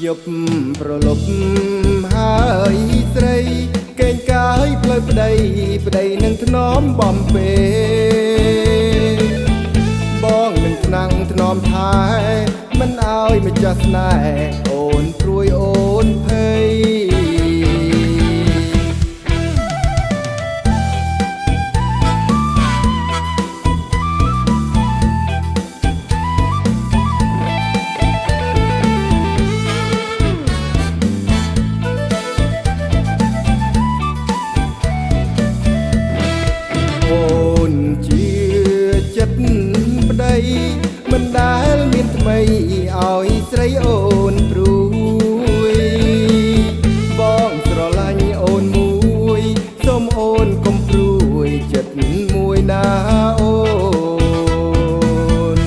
យប់ប្រលប់ហើយស្រីកេងកាយផ្លូវប្តីប្តីនឹងធ្នមបំពេបងនឹងថ្នាំងធ្នមថែមិនឲ្យម្ចាស់ស្នេហ៍អូនព្រួយអូនភ័យមិនដែលមានថ្មីឲ្យស្រីអូនព្រួយបងស្រឡាញ់អូនមួយសូមអូនកុំព្រួយចិត្តមួយណាអូន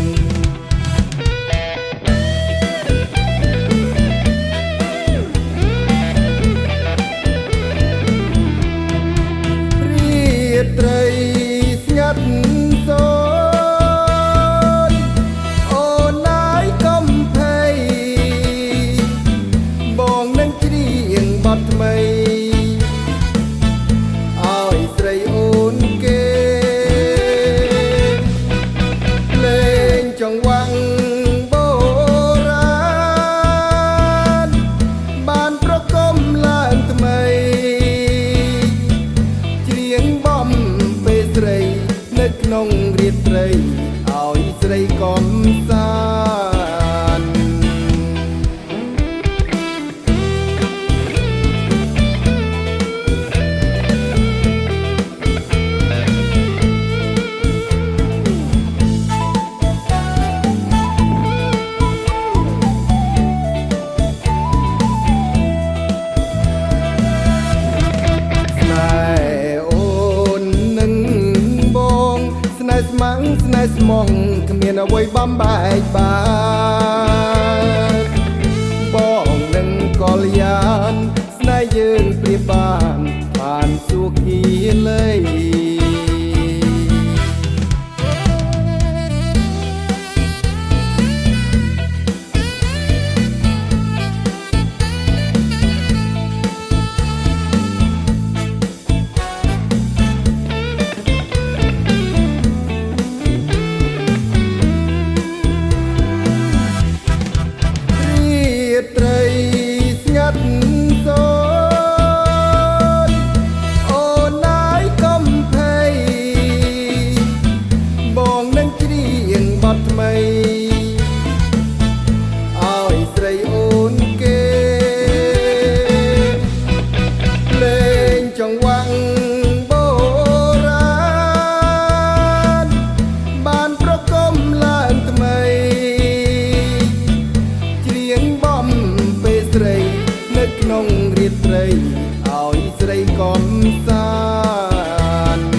រាត្រីស្ងាត់សូថ្មីឲ្យស្រីអូនគេលេងចង្វាក់បុរាណបានប្រគំឡើងថ្មីច្រៀងបំពេលស្រីនៅក្នុងរាត្រីឲ្យស្រីកំសាន្តស្មាំងស្នេហ៍ស្មងគ្មានអ្វីបំបែកបានបងនឹងកលយានស្នេហ៍យើងព្រៀបបានសុខីលេត្រីស្ងាត់សូនអូនណាយកុំភ័យបងនឹងច្រៀងបទថ្មីឲ្យស្រីអូនគេលេងចង្វាក់បុរាណបានប្រគំឡើងថ្មីស្រីនៅក្នុងរាត្រីឲ្យស្រីកំសាន្ត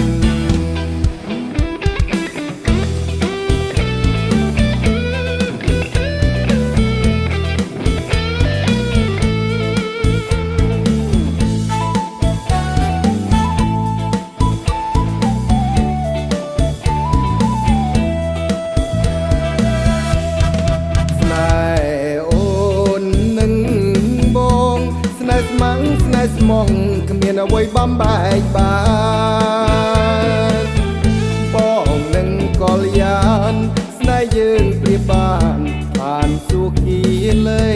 ស្មាំងស្នេហ៍ស្មងគ្មានអ្វីបំបែកបានបងនឹងកលយានស្នេហ៍យើងព្រៀបបានសុខីលេ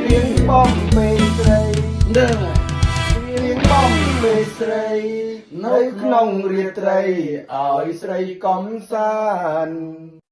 រៀងបំពេលស្រីនឹងរៀងបំពេលស្រីនៅក្នុងរាត្រីឲ្យស្រីកំសាន្ត